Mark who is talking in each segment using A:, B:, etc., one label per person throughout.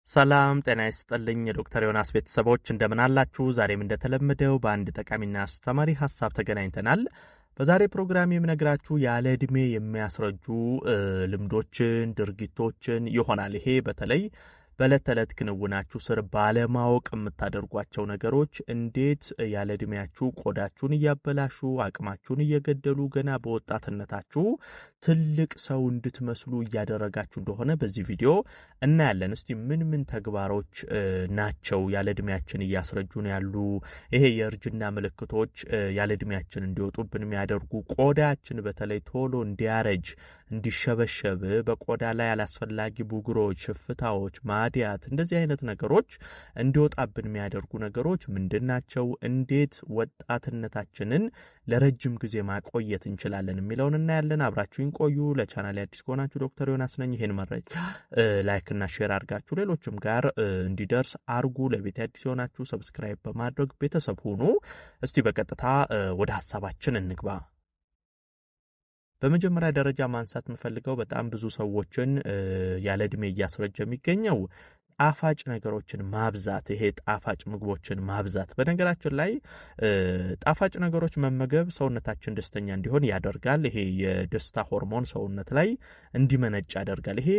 A: ሰላም ጤና ይስጥልኝ ዶክተር ዮናስ ቤተሰቦች እንደምን አላችሁ? ዛሬም እንደተለመደው በአንድ ጠቃሚና አስተማሪ ሀሳብ ተገናኝተናል። በዛሬ ፕሮግራም የምነግራችሁ ያለ ዕድሜ የሚያስረጁ ልምዶችን፣ ድርጊቶችን ይሆናል። ይሄ በተለይ በዕለት ተዕለት ክንውናችሁ ስር ባለማወቅ የምታደርጓቸው ነገሮች እንዴት ያለ ዕድሜያችሁ ቆዳችሁን እያበላሹ አቅማችሁን እየገደሉ ገና በወጣትነታችሁ ትልቅ ሰው እንድትመስሉ እያደረጋችሁ እንደሆነ በዚህ ቪዲዮ እናያለን። እስቲ ምን ተግባሮች ናቸው ያለ ዕድሜያችን እያስረጁን ያሉ ይሄ የእርጅና ምልክቶች ያለ ዕድሜያችን እንዲወጡብን የሚያደርጉ ቆዳችን በተለይ ቶሎ እንዲያረጅ እንዲሸበሸብ በቆዳ ላይ አላስፈላጊ ቡግሮች፣ ሽፍታዎች፣ ማዲያት እንደዚህ አይነት ነገሮች እንዲወጣብን የሚያደርጉ ነገሮች ምንድናቸው? እንዴት ወጣትነታችንን ለረጅም ጊዜ ማቆየት እንችላለን የሚለውን እናያለን። አብራችሁን ቆዩ። ለቻናሌ አዲስ ከሆናችሁ ዶክተር ዮናስ ነኝ። ይሄን መረጃ ላይክ እና ሼር አድርጋችሁ ሌሎችም ጋር እንዲደርስ አርጉ። ለቤት አዲስ የሆናችሁ ሰብስክራይብ በማድረግ ቤተሰብ ሁኑ። እስቲ በቀጥታ ወደ ሐሳባችን እንግባ። በመጀመሪያ ደረጃ ማንሳት የምፈልገው በጣም ብዙ ሰዎችን ያለ ዕድሜ እያስረጀ የሚገኘው ጣፋጭ ነገሮችን ማብዛት፣ ይሄ ጣፋጭ ምግቦችን ማብዛት። በነገራችን ላይ ጣፋጭ ነገሮች መመገብ ሰውነታችን ደስተኛ እንዲሆን ያደርጋል። ይሄ የደስታ ሆርሞን ሰውነት ላይ እንዲመነጭ ያደርጋል። ይሄ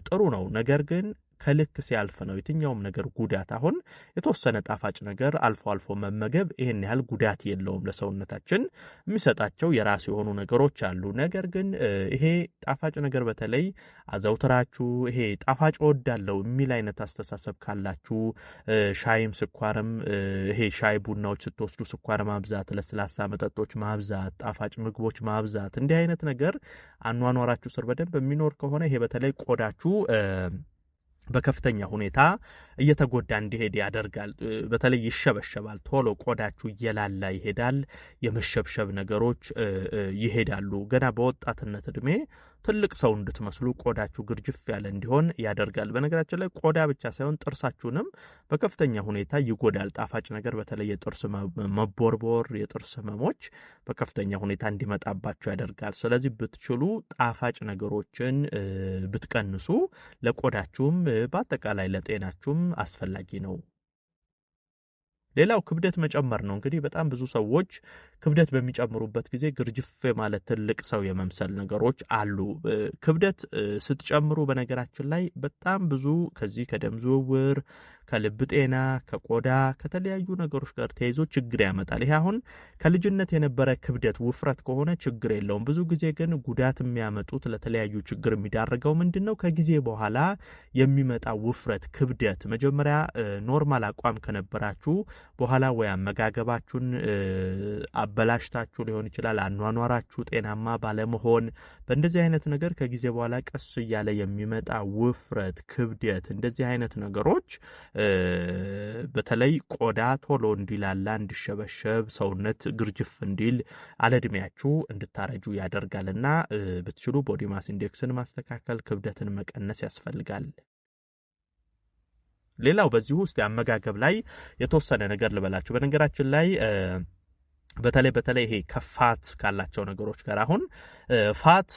A: ጥሩ ነው። ነገር ግን ከልክ ሲያልፍ ነው የትኛውም ነገር ጉዳት። አሁን የተወሰነ ጣፋጭ ነገር አልፎ አልፎ መመገብ ይሄን ያህል ጉዳት የለውም። ለሰውነታችን የሚሰጣቸው የራሱ የሆኑ ነገሮች አሉ። ነገር ግን ይሄ ጣፋጭ ነገር በተለይ አዘውትራችሁ ይሄ ጣፋጭ እወዳለሁ የሚል አይነት አስተሳሰብ ካላችሁ ሻይም ስኳርም ይሄ ሻይ ቡናዎች ስትወስዱ ስኳር ማብዛት፣ ለስላሳ መጠጦች ማብዛት፣ ጣፋጭ ምግቦች ማብዛት እንዲህ አይነት ነገር አኗኗራችሁ ስር በደንብ የሚኖር ከሆነ ይሄ በተለይ ቆዳችሁ በከፍተኛ ሁኔታ እየተጎዳ እንዲሄድ ያደርጋል። በተለይ ይሸበሸባል። ቶሎ ቆዳችሁ እየላላ ይሄዳል። የመሸብሸብ ነገሮች ይሄዳሉ። ገና በወጣትነት እድሜ ትልቅ ሰው እንድትመስሉ ቆዳችሁ ግርጅፍ ያለ እንዲሆን ያደርጋል። በነገራችን ላይ ቆዳ ብቻ ሳይሆን ጥርሳችሁንም በከፍተኛ ሁኔታ ይጎዳል። ጣፋጭ ነገር በተለይ የጥርስ መቦርቦር፣ የጥርስ ህመሞች በከፍተኛ ሁኔታ እንዲመጣባችሁ ያደርጋል። ስለዚህ ብትችሉ ጣፋጭ ነገሮችን ብትቀንሱ ለቆዳችሁም በአጠቃላይ ለጤናችሁም አስፈላጊ ነው። ሌላው ክብደት መጨመር ነው። እንግዲህ በጣም ብዙ ሰዎች ክብደት በሚጨምሩበት ጊዜ ግርጅፍ ማለት ትልቅ ሰው የመምሰል ነገሮች አሉ። ክብደት ስትጨምሩ በነገራችን ላይ በጣም ብዙ ከዚህ ከደም ዝውውር፣ ከልብ ጤና፣ ከቆዳ ከተለያዩ ነገሮች ጋር ተያይዞ ችግር ያመጣል። ይሄ አሁን ከልጅነት የነበረ ክብደት ውፍረት ከሆነ ችግር የለውም። ብዙ ጊዜ ግን ጉዳት የሚያመጡት ለተለያዩ ችግር የሚዳርገው ምንድነው? ከጊዜ በኋላ የሚመጣ ውፍረት፣ ክብደት መጀመሪያ ኖርማል አቋም ከነበራችሁ በኋላ ወይ አመጋገባችሁን አበላሽታችሁ ሊሆን ይችላል፣ አኗኗራችሁ ጤናማ ባለመሆን በእንደዚህ አይነት ነገር ከጊዜ በኋላ ቀስ እያለ የሚመጣ ውፍረት፣ ክብደት እንደዚህ አይነት ነገሮች በተለይ ቆዳ ቶሎ እንዲላላ፣ እንዲሸበሸብ፣ ሰውነት ግርጅፍ እንዲል አለዕድሜያችሁ እንድታረጁ ያደርጋልና ብትችሉ ቦዲ ማስ ኢንዴክስን ማስተካከል፣ ክብደትን መቀነስ ያስፈልጋል። ሌላው በዚህ ውስጥ የአመጋገብ ላይ የተወሰነ ነገር ልበላችሁ። በነገራችን ላይ በተለይ ይሄ ከፋት ካላቸው ነገሮች ጋር አሁን ፋት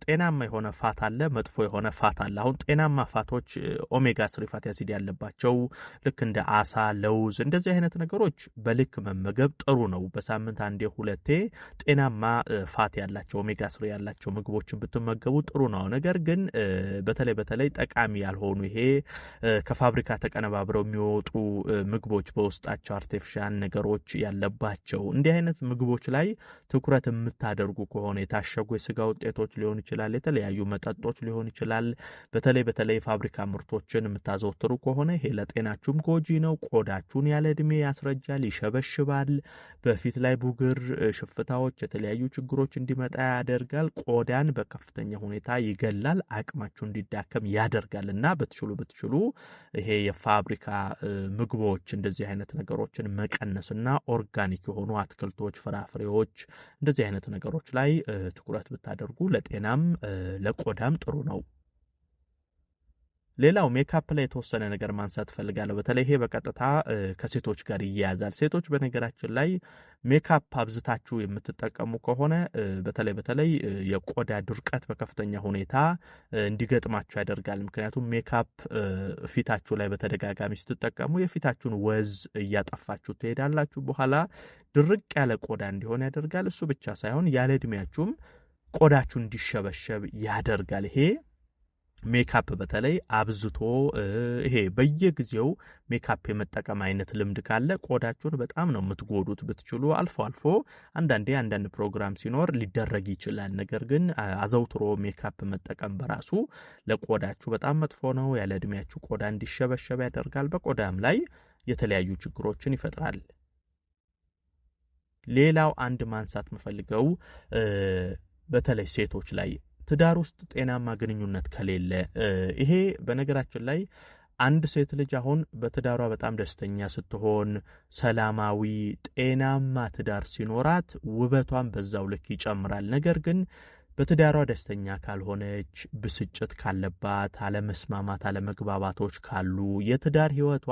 A: ጤናማ የሆነ ፋት አለ፣ መጥፎ የሆነ ፋት አለ። አሁን ጤናማ ፋቶች ኦሜጋ 3 ፋቲ አሲድ ያለባቸው ልክ እንደ አሳ፣ ለውዝ እንደዚህ አይነት ነገሮች በልክ መመገብ ጥሩ ነው። በሳምንት አንዴ ሁለቴ ጤናማ ፋት ያላቸው ኦሜጋ 3 ያላቸው ምግቦችን ብትመገቡ ጥሩ ነው። ነገር ግን በተለይ ጠቃሚ ያልሆኑ ይሄ ከፋብሪካ ተቀነባብረው የሚወጡ ምግቦች በውስጣቸው አርቲፊሻል ነገሮች ያለባቸው እንዲህ አይነት ምግቦች ላይ ትኩረት የምታደርጉ ከሆነ የታሸጉ የስጋ ውጤቶች ሊሆን ይችላል፣ የተለያዩ መጠጦች ሊሆን ይችላል። በተለይ ፋብሪካ ምርቶችን የምታዘወትሩ ከሆነ ይሄ ለጤናችሁም ጎጂ ነው። ቆዳችሁን ያለ ዕድሜ ያስረጃል፣ ይሸበሽባል። በፊት ላይ ቡግር፣ ሽፍታዎች፣ የተለያዩ ችግሮች እንዲመጣ ያደርጋል። ቆዳን በከፍተኛ ሁኔታ ይገላል፣ አቅማችሁ እንዲዳከም ያደርጋል እና ብትችሉ ይሄ የፋብሪካ ምግቦች እንደዚህ አይነት ነገሮችን መቀነስና ኦርጋኒክ የሆኑ አትክልቶች፣ ፍራፍሬዎች እንደዚህ አይነት ነገሮች ላይ ትኩረት ብታደርጉ ለጤናም ለቆዳም ጥሩ ነው። ሌላው ሜካፕ ላይ የተወሰነ ነገር ማንሳት ፈልጋለሁ። በተለይ ይሄ በቀጥታ ከሴቶች ጋር ይያያዛል። ሴቶች በነገራችን ላይ ሜካፕ አብዝታችሁ የምትጠቀሙ ከሆነ በተለይ የቆዳ ድርቀት በከፍተኛ ሁኔታ እንዲገጥማችሁ ያደርጋል። ምክንያቱም ሜካፕ ፊታችሁ ላይ በተደጋጋሚ ስትጠቀሙ የፊታችሁን ወዝ እያጠፋችሁ ትሄዳላችሁ። በኋላ ድርቅ ያለ ቆዳ እንዲሆን ያደርጋል። እሱ ብቻ ሳይሆን ያለ እድሜያችሁም ቆዳችሁ እንዲሸበሸብ ያደርጋል። ይሄ ሜካፕ በተለይ አብዝቶ ይሄ በየጊዜው ሜካፕ የመጠቀም አይነት ልምድ ካለ ቆዳችሁን በጣም ነው የምትጎዱት። ብትችሉ አልፎ አንዳንድ ፕሮግራም ሲኖር ሊደረግ ይችላል። ነገር ግን አዘውትሮ ሜካፕ መጠቀም በራሱ ለቆዳችሁ በጣም መጥፎ ነው። ያለ እድሜያችሁ ቆዳ እንዲሸበሸብ ያደርጋል። በቆዳም ላይ የተለያዩ ችግሮችን ይፈጥራል። ሌላው አንድ ማንሳት የምፈልገው በተለይ ሴቶች ላይ ትዳር ውስጥ ጤናማ ግንኙነት ከሌለ ይሄ በነገራችን ላይ አንድ ሴት ልጅ አሁን በትዳሯ በጣም ደስተኛ ስትሆን ሰላማዊ ጤናማ ትዳር ሲኖራት ውበቷን በዛው ልክ ይጨምራል። ነገር ግን በትዳሯ ደስተኛ ካልሆነች፣ ብስጭት ካለባት፣ አለመስማማት፣ አለመግባባቶች ካሉ፣ የትዳር ህይወቷ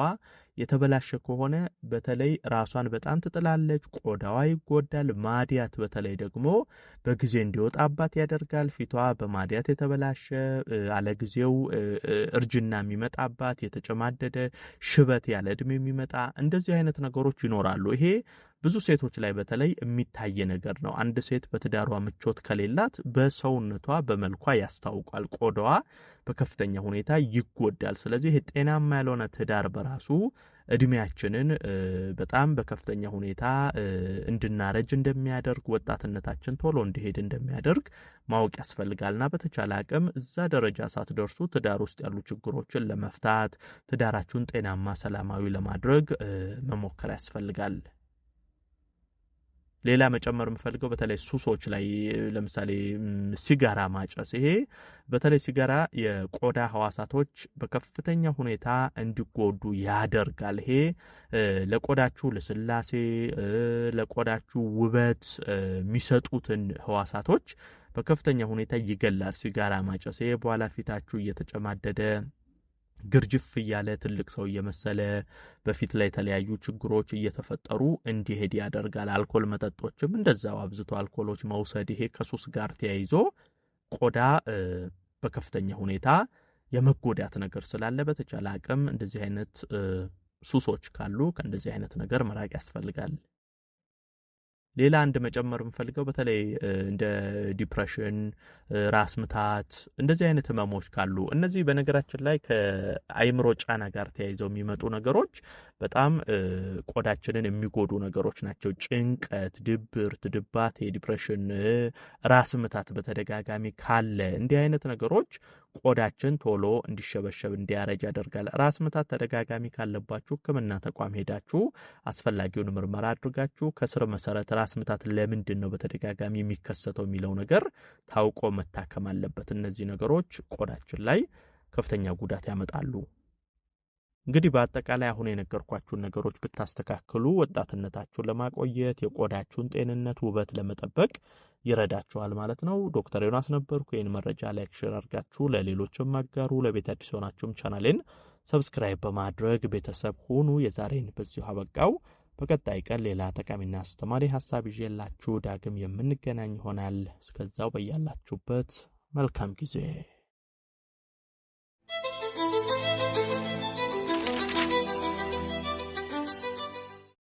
A: የተበላሸ ከሆነ በተለይ ራሷን በጣም ትጥላለች፣ ቆዳዋ ይጎዳል። ማዲያት በተለይ ደግሞ በጊዜ እንዲወጣባት ያደርጋል። ፊቷ በማዲያት የተበላሸ አለጊዜው እርጅና የሚመጣባት፣ የተጨማደደ ሽበት ያለ እድሜ የሚመጣ እንደዚህ አይነት ነገሮች ይኖራሉ። ይሄ ብዙ ሴቶች ላይ በተለይ የሚታይ ነገር ነው። አንድ ሴት በትዳሯ ምቾት ከሌላት በሰውነቷ በመልኳ ያስታውቃል። ቆዳዋ በከፍተኛ ሁኔታ ይጎዳል። ስለዚህ ጤናማ ያልሆነ ትዳር በራሱ እድሜያችንን በጣም በከፍተኛ ሁኔታ እንድናረጅ እንደሚያደርግ፣ ወጣትነታችን ቶሎ እንዲሄድ እንደሚያደርግ ማወቅ ያስፈልጋልና በተቻለ አቅም እዛ ደረጃ ሳትደርሱ ትዳር ውስጥ ያሉ ችግሮችን ለመፍታት ትዳራችሁን ጤናማ፣ ሰላማዊ ለማድረግ መሞከር ያስፈልጋል። ሌላ መጨመር የምፈልገው በተለይ ሱሶች ላይ ለምሳሌ ሲጋራ ማጨስ። ይሄ በተለይ ሲጋራ የቆዳ ህዋሳቶች በከፍተኛ ሁኔታ እንዲጎዱ ያደርጋል። ይሄ ለቆዳችሁ ለስላሴ፣ ለቆዳችሁ ውበት የሚሰጡትን ህዋሳቶች በከፍተኛ ሁኔታ ይገላል ሲጋራ ማጨስ። ይሄ በኋላ ፊታችሁ እየተጨማደደ ግርጅፍ እያለ ትልቅ ሰው እየመሰለ በፊት ላይ የተለያዩ ችግሮች እየተፈጠሩ እንዲሄድ ያደርጋል። አልኮል መጠጦችም እንደዛው አብዝቶ አልኮሎች መውሰድ፣ ይሄ ከሱስ ጋር ተያይዞ ቆዳ በከፍተኛ ሁኔታ የመጎዳት ነገር ስላለ በተቻለ አቅም እንደዚህ አይነት ሱሶች ካሉ ከእንደዚህ አይነት ነገር መራቅ ያስፈልጋል። ሌላ አንድ መጨመር የምፈልገው በተለይ እንደ ዲፕሬሽን፣ ራስ ምታት እንደዚህ አይነት ህመሞች ካሉ እነዚህ በነገራችን ላይ ከአይምሮ ጫና ጋር ተያይዘው የሚመጡ ነገሮች በጣም ቆዳችንን የሚጎዱ ነገሮች ናቸው። ጭንቀት፣ ድብርት፣ ድባቴ፣ ዲፕሬሽን፣ ራስ ምታት በተደጋጋሚ ካለ እንዲህ አይነት ነገሮች ቆዳችን ቶሎ እንዲሸበሸብ እንዲያረጅ ያደርጋል። ራስ ምታት ተደጋጋሚ ካለባችሁ ሕክምና ተቋም ሄዳችሁ አስፈላጊውን ምርመራ አድርጋችሁ ከስር መሰረት ራስ ምታት ለምንድን ነው በተደጋጋሚ የሚከሰተው የሚለው ነገር ታውቆ መታከም አለበት። እነዚህ ነገሮች ቆዳችን ላይ ከፍተኛ ጉዳት ያመጣሉ። እንግዲህ በአጠቃላይ አሁን የነገርኳችሁን ነገሮች ብታስተካክሉ ወጣትነታችሁን ለማቆየት የቆዳችሁን ጤንነት ውበት ለመጠበቅ ይረዳችኋል ማለት ነው። ዶክተር ዮናስ ነበርኩ። ይህን መረጃ ላይክ ሼር አድርጋችሁ ለሌሎችም አጋሩ። ለቤት አዲስ ሆናችሁም ቻናሌን ሰብስክራይብ በማድረግ ቤተሰብ ሁኑ። የዛሬን በዚሁ አበቃው። በቀጣይ ቀን ሌላ ጠቃሚና አስተማሪ ሐሳብ ይዤላችሁ ዳግም የምንገናኝ ይሆናል። እስከዛው በያላችሁበት መልካም ጊዜ